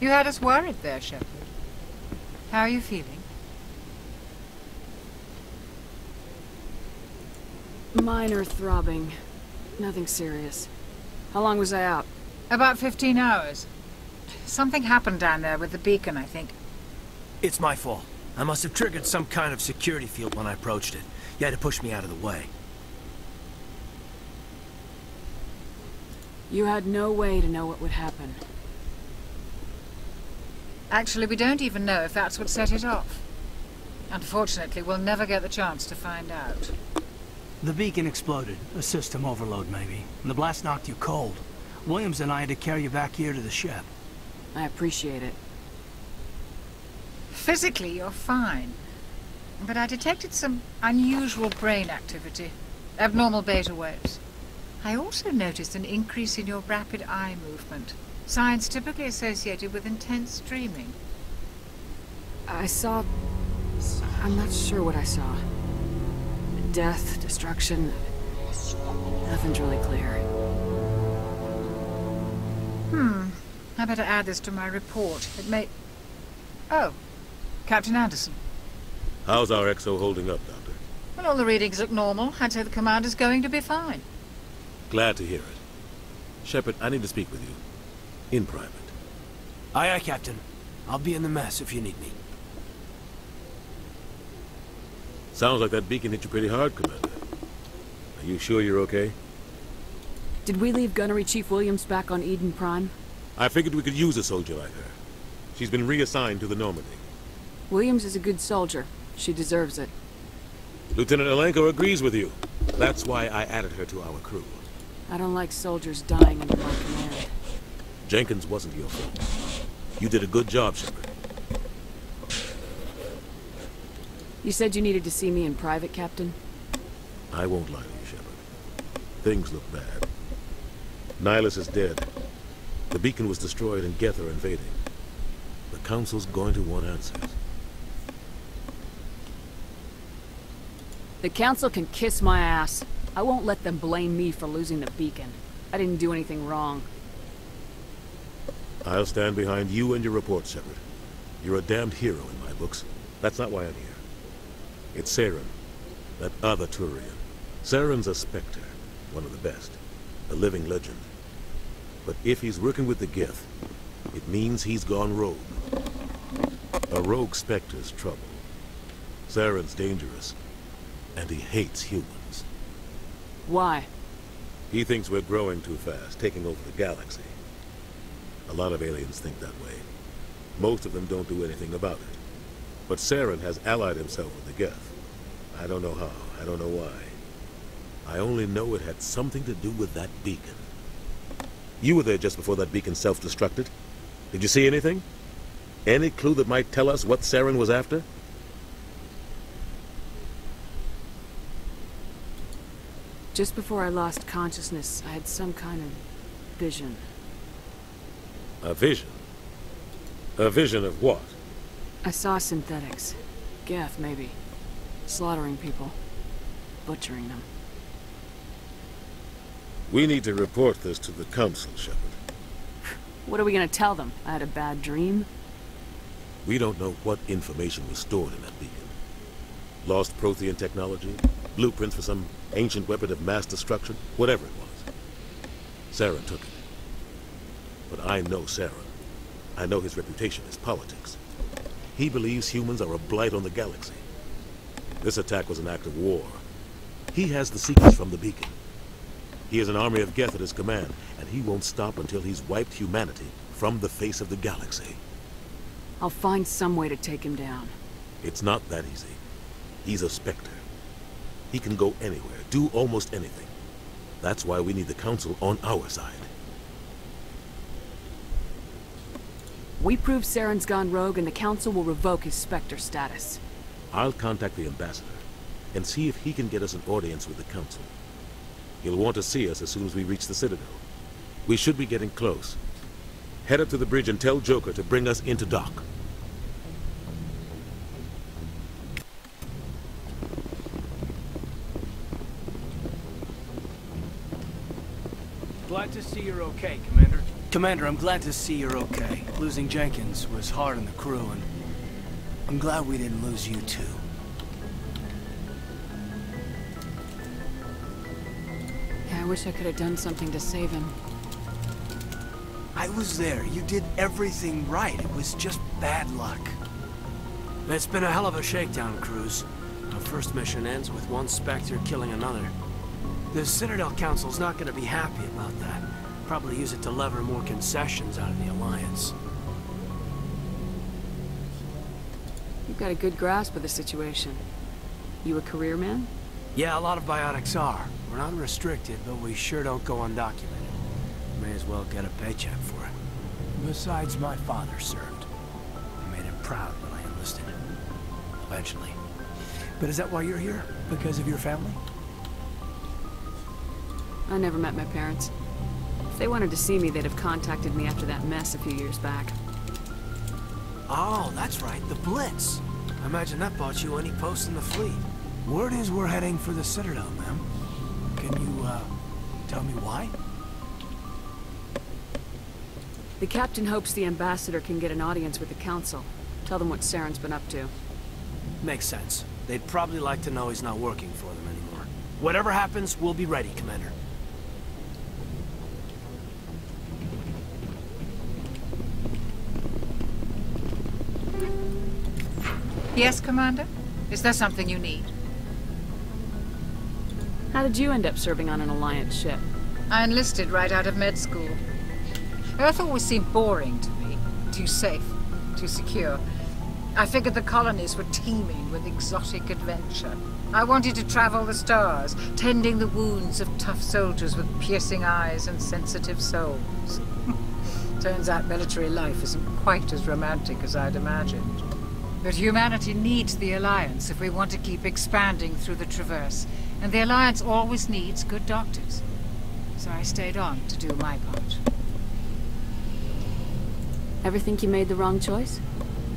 You had us worried there, Shepard. How are you feeling? Minor throbbing. Nothing serious. How long was I out? About 15 hours. Something happened down there with the beacon, I think. It's my fault. I must have triggered some kind of security field when I approached it. You had to push me out of the way. You had no way to know what would happen. Actually, we don't even know if that's what set it off. Unfortunately, we'll never get the chance to find out. The beacon exploded. A system overload, maybe. And the blast knocked you cold. Williams and I had to carry you back here to the ship. I appreciate it. Physically, you're fine. But I detected some unusual brain activity. Abnormal beta waves. I also noticed an increase in your rapid eye movement. Signs typically associated with intense dreaming. I saw... I'm not sure what I saw. Death, destruction... Nothing's really clear. I better add this to my report. It may... Oh, Captain Anderson. How's our XO holding up, Doctor? Well, all the readings look normal. I'd say the commander's going to be fine. Glad to hear it. Shepard, I need to speak with you. In private. Aye, aye, Captain. I'll be in the mess if you need me. Sounds like that beacon hit you pretty hard, Commander. Are you sure you're okay? Did we leave Gunnery Chief Williams back on Eden Prime? I figured we could use a soldier like her. She's been reassigned to the Normandy. Williams is a good soldier. She deserves it. Lieutenant Alenko agrees with you. That's why I added her to our crew. I don't like soldiers dying under my command. Jenkins wasn't your fault. You did a good job, Shepard. You said you needed to see me in private, Captain? I won't lie to you, Shepard. Things look bad. Nihilus is dead. The beacon was destroyed and Geth are invading. The Council's going to want answers. The Council can kiss my ass. I won't let them blame me for losing the beacon. I didn't do anything wrong. I'll stand behind you and your report, Shepard. You're a damned hero in my books. That's not why I'm here. It's Saren, that other Turian. Saren's a Spectre, one of the best, a living legend. But if he's working with the Geth, it means he's gone rogue. A rogue Spectre's trouble. Saren's dangerous, and he hates humans. Why? He thinks we're growing too fast, taking over the galaxy. A lot of aliens think that way. Most of them don't do anything about it. But Saren has allied himself with the Geth. I don't know how, I don't know why. I only know it had something to do with that beacon. You were there just before that beacon self-destructed. Did you see anything? Any clue that might tell us what Saren was after? Just before I lost consciousness, I had some kind of vision. A vision? A vision of what? I saw synthetics. Geth, maybe. Slaughtering people. Butchering them. We need to report this to the Council, Shepard. What are we gonna tell them? I had a bad dream? We don't know what information was stored in that beacon. Lost Prothean technology? Blueprints for some ancient weapon of mass destruction? Whatever it was. Saren took it. But I know Saren. I know his reputation is politics. He believes humans are a blight on the galaxy. This attack was an act of war. He has the secrets from the beacon. He has an army of Geth at his command, and he won't stop until he's wiped humanity from the face of the galaxy. I'll find some way to take him down. It's not that easy. He's a Spectre. He can go anywhere, do almost anything. That's why we need the Council on our side. We prove Saren's gone rogue and the Council will revoke his Spectre status. I'll contact the Ambassador and see if he can get us an audience with the Council. He'll want to see us as soon as we reach the Citadel. We should be getting close. Head up to the bridge and tell Joker to bring us into dock. Glad to see you're okay, Commander. Commander, I'm glad to see you're okay. Losing Jenkins was hard on the crew, and I'm glad we didn't lose you too. Yeah, I wish I could have done something to save him. I was there. You did everything right. It was just bad luck. It's been a hell of a shakedown, Cruz. Our first mission ends with one Spectre killing another. The Citadel Council's not gonna be happy about that. Probably use it to lever more concessions out of the Alliance. You've got a good grasp of the situation. You a career man? Yeah, a lot of biotics are. We're not restricted, but we sure don't go undocumented. May as well get a paycheck for it. Besides, my father served. I made him proud when I enlisted. Eventually. But is that why you're here? Because of your family? I never met my parents. If they wanted to see me, they'd have contacted me after that mess a few years back. Oh, that's right, the Blitz. I imagine that bought you any post in the fleet. Word is we're heading for the Citadel, ma'am. Can you, tell me why? The captain hopes the ambassador can get an audience with the council. Tell them what Saren's been up to. Makes sense. They'd probably like to know he's not working for them anymore. Whatever happens, we'll be ready, Commander. Yes, Commander? Is there something you need? How did you end up serving on an Alliance ship? I enlisted right out of med school. Earth always seemed boring to me. Too safe, too secure. I figured the colonies were teeming with exotic adventure. I wanted to travel the stars, tending the wounds of tough soldiers with piercing eyes and sensitive souls. Turns out military life isn't quite as romantic as I'd imagined. But humanity needs the Alliance if we want to keep expanding through the Traverse, and the Alliance always needs good doctors. So I stayed on to do my part. Ever think you made the wrong choice?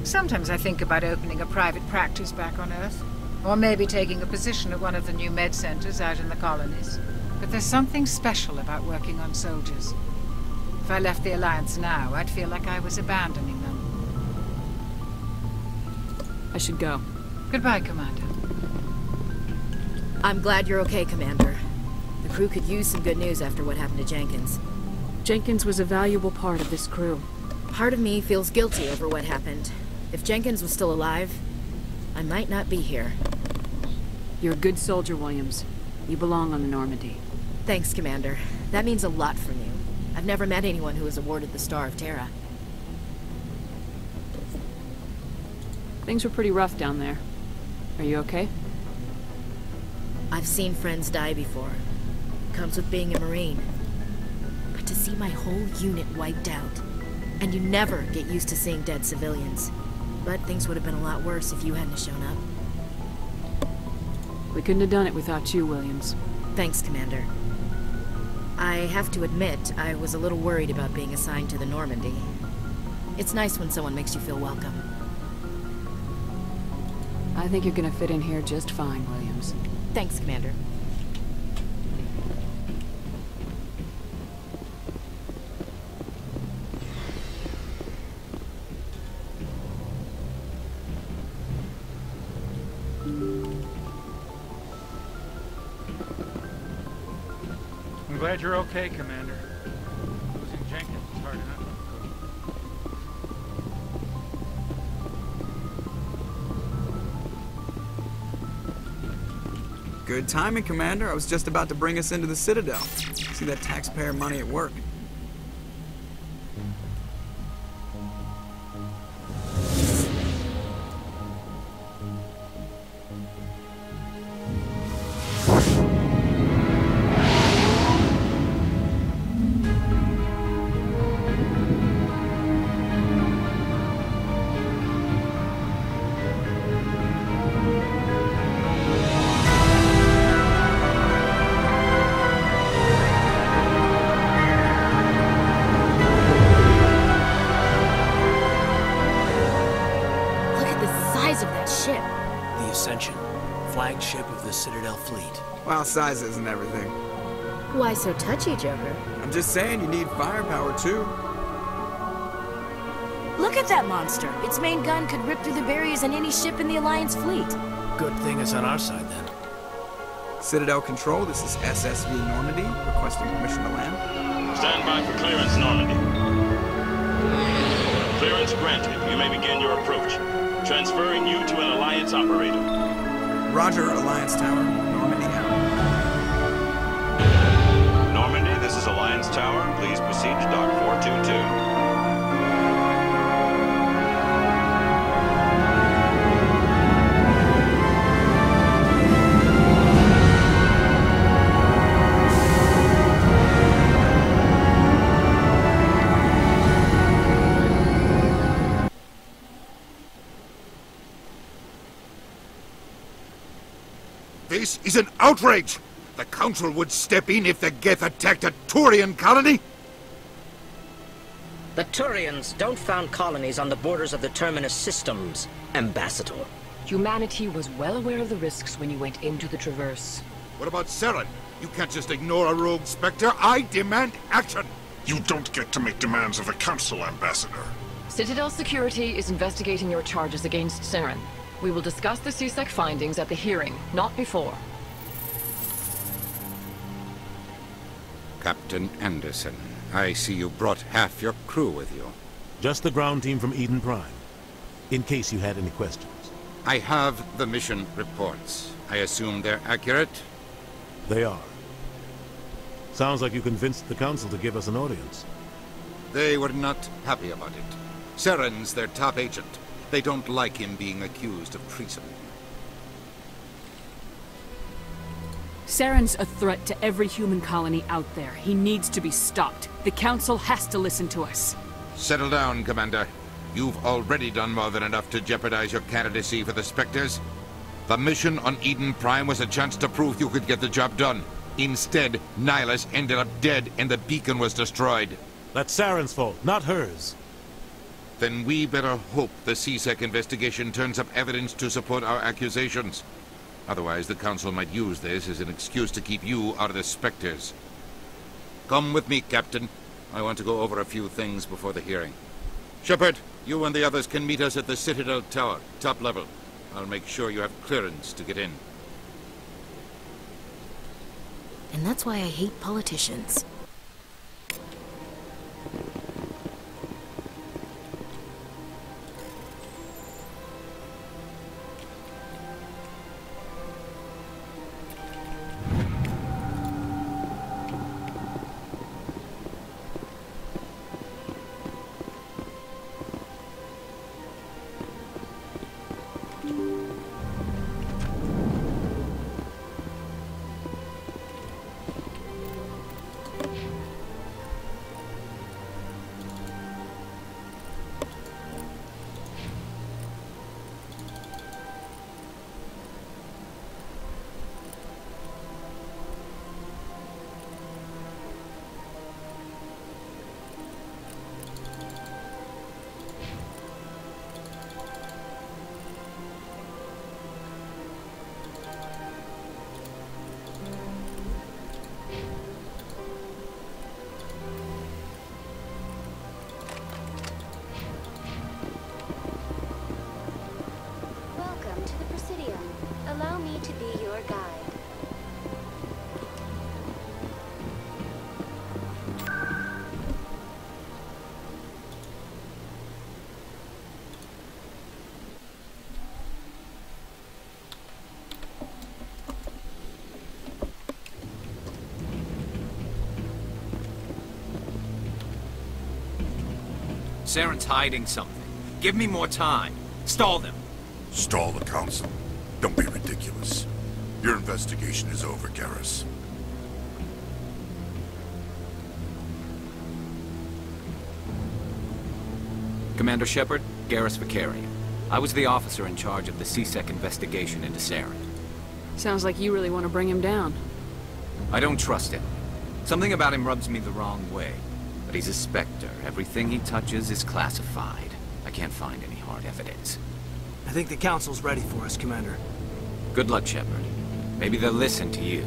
Sometimes I think about opening a private practice back on Earth, or maybe taking a position at one of the new med centers out in the colonies. But there's something special about working on soldiers. If I left the Alliance now, I'd feel like I was abandoning them. I should go. Goodbye, Commander. I'm glad you're okay, Commander. The crew could use some good news after what happened to Jenkins. Jenkins was a valuable part of this crew. Part of me feels guilty over what happened. If Jenkins was still alive, I might not be here. You're a good soldier, Williams. You belong on the Normandy. Thanks, Commander. That means a lot from you. I've never met anyone who was awarded the Star of Terra. Things were pretty rough down there. Are you okay? I've seen friends die before. Comes with being a Marine. But to see my whole unit wiped out, and you never get used to seeing dead civilians. But things would have been a lot worse if you hadn't shown up. We couldn't have done it without you, Williams. Thanks, Commander. I have to admit, I was a little worried about being assigned to the Normandy. It's nice when someone makes you feel welcome. I think you're gonna fit in here just fine, Williams. Thanks, Commander. I'm glad you're okay, Commander. Losing Jenkins is hard enough. Good timing, Commander. I was just about to bring us into the Citadel. See that taxpayer money at work. Flagship of the Citadel fleet. Well, size isn't everything. Why so touchy, Joker? I'm just saying you need firepower, too. Look at that monster. Its main gun could rip through the barriers in any ship in the Alliance fleet. Good thing it's on our side, then. Citadel Control, this is SSV Normandy, requesting permission to land. Stand by for clearance, Normandy. Clearance granted. You may begin your approach. Transferring you to an Alliance operator. Roger, Alliance Tower. Normandy out. Normandy, this is Alliance Tower. Please proceed to Dock 422. This is an outrage! The Council would step in if the Geth attacked a Turian colony? The Turians don't found colonies on the borders of the Terminus systems, Ambassador. Humanity was well aware of the risks when you went into the Traverse. What about Saren? You can't just ignore a rogue Spectre. I demand action! You don't get to make demands of the Council, Ambassador. Citadel Security is investigating your charges against Saren. We will discuss the CSEC findings at the hearing, not before. Captain Anderson, I see you brought half your crew with you. Just the ground team from Eden Prime, in case you had any questions. I have the mission reports. I assume they're accurate? They are. Sounds like you convinced the Council to give us an audience. They were not happy about it. Saren's their top agent. They don't like him being accused of treason. Saren's a threat to every human colony out there. He needs to be stopped. The Council has to listen to us. Settle down, Commander. You've already done more than enough to jeopardize your candidacy for the Spectres. The mission on Eden Prime was a chance to prove you could get the job done. Instead, Nihilus ended up dead and the beacon was destroyed. That's Saren's fault, not hers. Then we better hope the CSEC investigation turns up evidence to support our accusations. Otherwise, the Council might use this as an excuse to keep you out of the Spectres. Come with me, Captain. I want to go over a few things before the hearing. Shepard, you and the others can meet us at the Citadel Tower, top level. I'll make sure you have clearance to get in. And that's why I hate politicians. Allow me to be your guide. Saren's hiding something. Give me more time. Stall them. Stall the Council. Don't be ridiculous. Your investigation is over, Garrus. Commander Shepard, Garrus Vicarian. I was the officer in charge of the CSEC investigation into Saren. Sounds like you really want to bring him down. I don't trust him. Something about him rubs me the wrong way. But he's a Spectre. Everything he touches is classified. I can't find any hard evidence. I think the Council's ready for us, Commander. Good luck, Shepard. Maybe they'll listen to you.